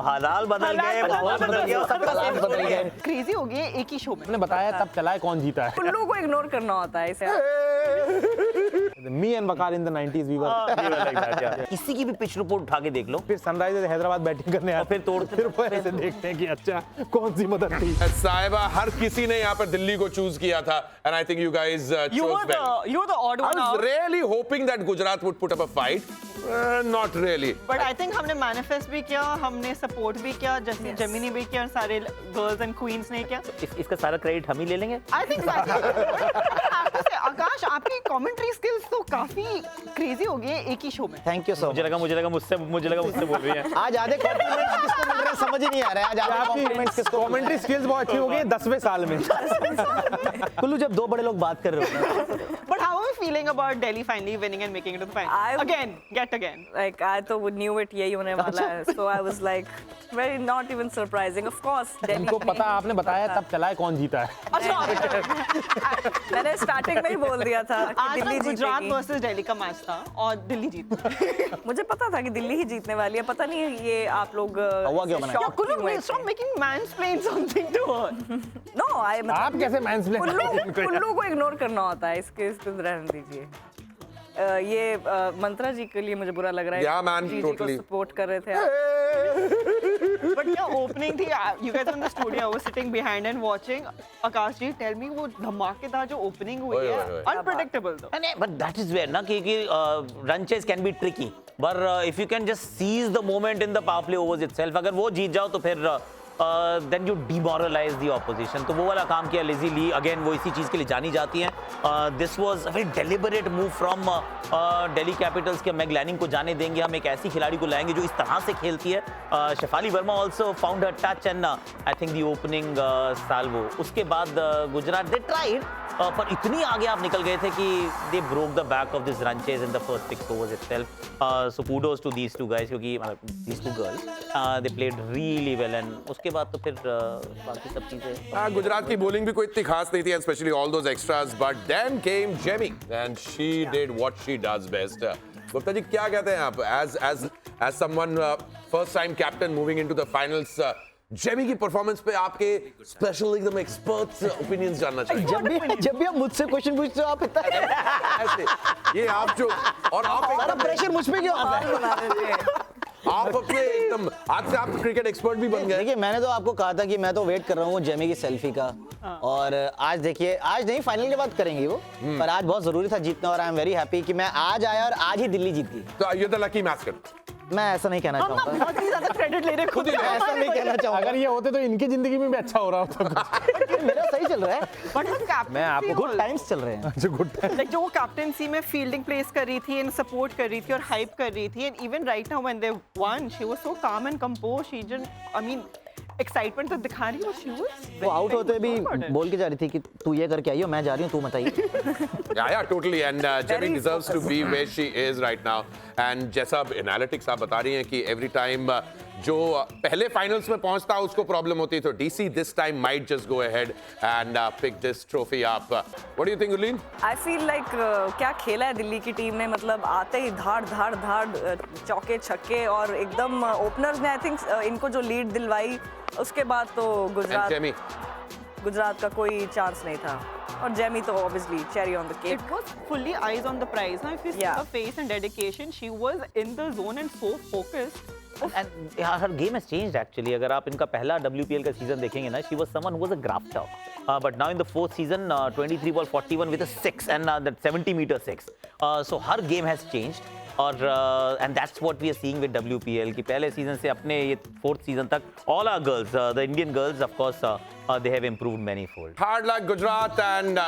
हालात बदल गए, माहौल बदल गया, सबका सब बदल गया। क्रेजी हो गया एक ही शो में। आपने बताया तब चला है कौन जीता है। उल्लू को इग्नोर करना होता है इसे। Me and Waqar in the 90s we were like that, yeah. किसी की भी पिच रिपोर्ट उठा के देख लो, फिर सनराइजर्स हैदराबाद बैटिंग करने आते, फिर तोड़ते, फिर वो ऐसे देखते हैं कि अच्छा कौन सी मदद थी। साहिबा, हर किसी ने यहाँ पर दिल्ली को चूज किया था and I think you guys You chose were well. the odd I one was out. really hoping that Gujarat would put up a fight. Not really. But I think हमने मैनिफेस्ट भी किया, हमने support भी किया, जैसे जमी ने भी किया, सारे गर्ल्स एंड क्वींस ने किया। इसका सारा क्रेडिट हम ही ले लेंगे। I think आकाश, आपकी कमेंट्री स्किल्स तो काफी क्रेजी हो गए एक ही शो में। Thank you so much. मुझे लगा मुझसे बोल रही है। आज आधे कॉम्प्लीमेंट्स किसको मिल रहे हैं समझ ही नहीं आ रहा है। आज आधे कॉम्प्लीमेंट्स किसको? कमेंट्री स्किल्स बहुत अच्छी हो गई 10वें साल में। कुल्लू, जब दो बड़े लोग बात कर रहे होते हैं। But how are we feeling about Delhi finally winning and making it to the final? Again. Like I तो knew it यही होने वाला है. So I was like very not even surprising. Of course Delhi. हमको पता, आपने बताया तब चला है कौन जीता है। मैंने स्टार्टिंग में ही बोल दिया था कि आज दिल्ली गुजरात जीतेगी. वर्सेस दिल्ली का मैच था और दिल्ली जीती। मुझे पता था कि दिल्ली ही जीतने वाली है. पता नहीं ये आप लोग हुआ क्या बना? shock क्यों हुए थे? Stop making mansplain something to her. No, आप कैसे mansplain करते हैं? उल्लू को इग्नोर करना होता है. इसके रहने दीजिए. ये मंत्रा जी के लिए मुझे बुरा लग रहा है. Yeah, man, जी totally. को सपोर्ट कर रहे थे आप. But क्या opening थी? You guys in the studio, I was sitting behind and watching. Akash ji, tell me वो धमाकेदार जो opening हुई ओए, है, ओए, ओए. unpredictable though. But that is where ना कि run chase can be tricky. But if you can just seize the moment in the power play overs itself, अगर वो जीत जाओ तो फिर then you demoralize the opposition. तो वो वाला काम किया लिजी ली. अगेन वो इसी चीज के लिए जानी जाती हैं. This was a very deliberate move from Delhi Capitals के मैग लैनिंग को जाने देंगे. हम एक ऐसी खिलाड़ी को लाएंगे जो इस तरह से खेलती है. Shefali Verma also found her touch and I think the opening salvo. उसके बाद गुजरात they tried. पर इतनी आगे आप निकल गए थे कि they broke the back of this run chase in the first 6 overs itself. So kudos to these two guys क्योंकि these two girls they played really well and उसके बाद तो फिर बाकी सब चीजें. गुजरात की बॉलिंग भी कोई इतनी खास नहीं थी, especially all those extras. But then came Jemmy and she did what she does best. Gupta ji क्या कहते हैं आप as someone first time captain moving into the finals? Jamie की परफॉर्मेंस पे आपके स्पेशल एकदम एक्सपर्ट्स ओपिनियंस जानना चाहिए. जब भी आप मुझसे क्वेश्चन पूछते हो आप इतना ऐसे ये आप जो और आप सारा एकदम प्रेशर मुझ पे क्यों आता है? आप अपने एकदम आज से आप क्रिकेट एक्सपर्ट भी बन गए. देखिए मैंने तो आपको कहा था कि मैं तो वेट कर रहा हूँ जेमी की सेल्फी का. और आज देखिए, आज नहीं फाइनल के बाद करेंगे वो, पर आज बहुत जरूरी था जीतना और आई एम वेरी हैप्पी कि मैं आज आया और आज ही दिल्ली जीत गई. तो ये द लकी मैस्कट. मैं ऐसा नहीं कहना हम ना चाहूंगा. बहुत ही ज्यादा क्रेडिट ले रहे खुद ही. ऐसा नहीं कहना चाहूंगा. अगर ये होते तो इनकी जिंदगी में भी अच्छा हो रहा होता कुछ. मेरा सही चल रहा है. But her captaincy मैं आपको गुड टाइम्स चल रहे हैं. अच्छा गुड टाइम. like जो वो कैप्टेंसी में फील्डिंग प्लेस कर रही थी एंड सपोर्ट कर रही थी और हाइप कर रही थी and even right now when they won she was so calm and compose. She didn't I mean excitement तो दिखा रही है. शी वाज वो आउट होते भी बोल के जा रही थी कि तू ये करके आई हो, मैं जा रही हूँ, तू मत आई. Yeah, totally. And Jemmy deserves to be where she is right now. And जैसा अब एनालिटिक्स आप बता रही हैं कि every time जो पहले फाइनल्स में पहुंचता उसको प्रॉब्लम होती है, तो DC this time might just go ahead and pick this trophy up. What do you think, Ulin? I feel like क्या खेला है दिल्ली की टीम ने. मतलब आते ही धाड़ चौके छक्के और एकदम ओपनर्स ने आई थिंक इनको जो लीड दिलवाई. उसके बाद तो गुजरात का कोई चांस नहीं था. और जेमी तो obviously cherry on the cake. It was fully eyes on the prize. Now, if you see her face and dedication, she was in the zone and so focused. And her game has changed actually. अगर आप इनका पहला WPL का season देखेंगे ना, she was someone who was a grafter. But now in the fourth season, 23 ball 41 with a 6 and that 70-meter 6. So her game has changed. और and that's what we are seeing with WPL कि पहले season से अपने ये fourth season तक all our girls, the Indian girls of course, they have improved manifold. Hard luck Gujarat and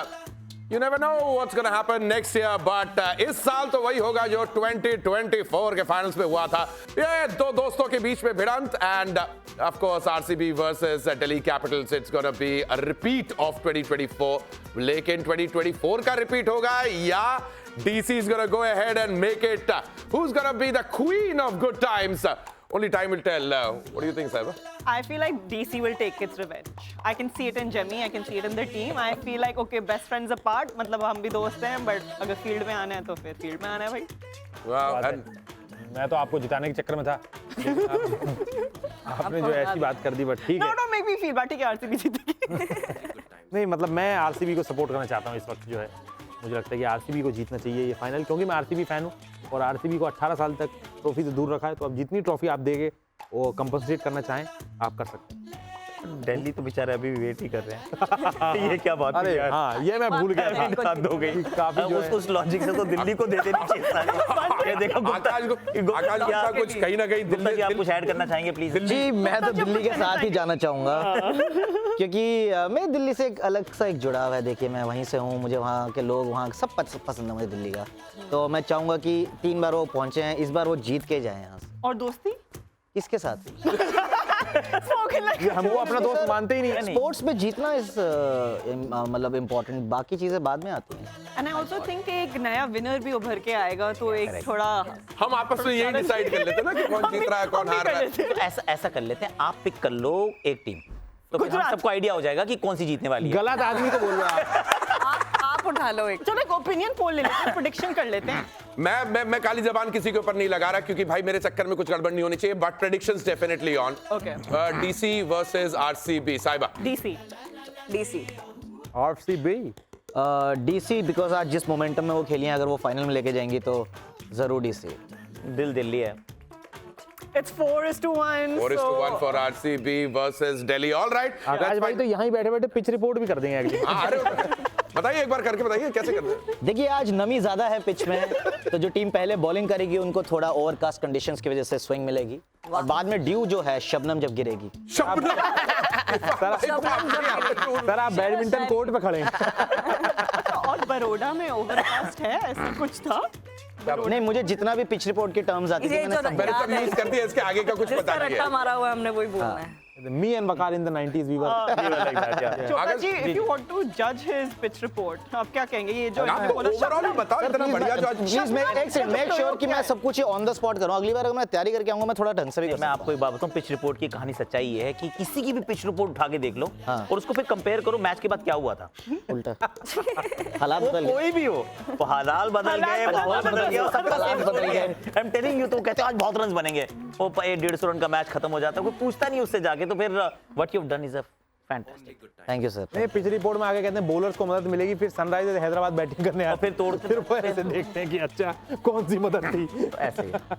you never know what's going to happen next year. But इस साल तो वही होगा जो 2024 के फाइनल्स में हुआ था. ये दो दोस्तों के बीच में भिड़ंत and of course RCB versus Delhi Capitals. It's going to be a repeat of 2024. लेकिन 2024 का repeat होगा या DC is going to go ahead and make it? Who's going to be the queen of good times? Only time will tell. What do you think, Saiba? I feel like DC will take its revenge. I can see it in Jemmy, I can see it in the team. I feel like okay, best friends apart. मतलब हम भी दोस्त हैं, but अगर field में आना है तो फिर फील्ड में आना है भाई. Wow. And मैं तो आपको जिताने के चक्कर में था। लेकिन आपने जो ऐसी बात कर दी, बट ठीक No, है। don't make me feel bad कि आरसीबी जीतेगी। नहीं मतलब मैं आरसीबी को सपोर्ट करना चाहता हूँ इस वक्त जो है। मुझे लगता है कि आरसीबी को जीतना चाहिए ये फाइनल, क्योंकि मैं आरसीबी फैन हूँ और आरसीबी को 18 साल तक ट्रॉफी से दूर रखा है। तो अब जितनी ट्रॉफी आप देंगे वो कंपनसेट करना चाहें आप कर सकते हैं। दिल्ली तो बेचारे अभी भी वेट ही कर रहे हैं। ये क्या बात अरे है यार? हाँ, ये मैं भूल गया था। हद हो गई। काफी जो है- उस लॉजिक से तो दिल्ली को दे देनी चाहिए सारी। ये देखो गुप्ता आकाश गुप्ता कुछ कहीं ना कहीं गुप्ता जी आप कुछ ऐड करना चाहेंगे प्लीज? जी मैं तो दिल्ली के साथ ही जाना चाहूँगा क्योंकि मैं दिल्ली से एक अलग सा एक जुड़ाव है। देखिए मैं वहीं से हूँ, मुझे वहाँ के लोग वहाँ सब पसंद है मुझे दिल्ली का। तो मैं चाहूँगा कि 3 बार वो पहुँचे हैं, इस बार वो जीत के जाएं यहाँ से। और दोस्ती? किसके साथ? Spoken like ये हमको अपना दोस्त मानते ही नहीं है। स्पोर्ट्स में जीतना इस मतलब इम्पोर्टेंट, बाकी चीज़ें बाद में आती हैं। And I also think कि एक नया विनर भी उभर के आएगा तो एक थोड़ा हम आपस में यही डिसाइड कर लेते हैं ना कि कौन जीत रहा है कौन हार रहा है। तो ऐसा कर लेते हैं, आप पिक कर लो एक टीम, तो फिर हम गुजरात। सबको आइडिया हो जाएगा कि कौन सी जीतने वाली है। गलत आदमी को बोल रहे हैं आप। आप उठा लो एक। चलो एक ओपिनियन पोल ले लेते हैं, प्रेडिक्शन कर लेते हैं। मैं काली जबान किसी के ऊपर नहीं लगा रहा क्योंकि भाई मेरे चक्कर में कुछ गड़बड़ नहीं होनी चाहिए, but predictions definitely on. Okay. DC versus RCB. साहिबा DC। DC. RCB DC because आज जिस मोमेंटम में वो खेली हैं, अगर वो फाइनल में लेके जाएंगी तो जरूर डीसी। दिल दिल्ली है। It's 4-1. 4-1 for RCB versus Delhi. Alright Akash भाई तो यहाँ ही बैठे बैठे पिच रिपोर्ट भी कर देंगे अगली। अरे बताइए एक बार करके बताइए कैसे करते हैं। देखिए आज नमी ज्यादा है पिच में, तो जो टीम पहले बॉलिंग करेगी उनको थोड़ा ओवरकास्ट कंडीशंस की वजह से स्विंग मिलेगी और बाद में ड्यू जो है शबनम जब गिरेगी। सर आप बैडमिंटन कोर्ट पे खड़े हैं। और बड़ौदा में ओवरकास्ट है, ऐसा कुछ था? नहीं मुझे जितना भी पिच रिपोर्ट की टर्म्स आती थी ये मैंने जो सब मैंने सब यूज कर दिया, इसके आगे का कुछ जिसका पता नहीं रट्टा है। मारा हुआ है हमने वही बोलना है। Me and Vakar in the 90s we were Chopra अगर- जी, if you want to judge his pitch report, आप क्या कहेंगे? ये जो आप इन्होंने बोला ओवरऑल शबनम- बताओ, इतना बढ़िया जो प्लीज मेक श्योर कि मैं सब कुछ ऑन द स्पॉट करूं। अगली बार अगर मैं तैयारी करके आऊंगा मैं थोड़ा ढंग से भी कर मैं सकता आपको एक बात बताऊं, पिच रिपोर्ट की कहानी सच्चाई ये है कि किसी की भी पिच रिपोर्ट उठा के देख लो हाँ। और उसको फिर कंपेयर करो मैच के बाद क्या हुआ था। हूं। उल्टा हालात वो बदल गए। कोई भी हो, वो हालात बदल गए, माहौल बदल गया, सबका हालात सेम बदल बदल गए। गए। आई एम टेलिंग यू, तो कहते हो आज बहुत रन बनेंगे, वो 150 रन का मैच खत्म हो जाता है, कोई पूछता नहीं उससे जाके। तो फिर what you have done is a fantastic. Thank you sir. नहीं पिच रिपोर्ट में आगे कहते हैं बॉलर्स को मदद मिलेगी, फिर सनराइजर्स हैदराबाद बैटिंग करने आते फिर तोड़ते- फिर वो ऐसे देखते हैं कि अच्छा कौन सी मदद थी। तो ऐसे ही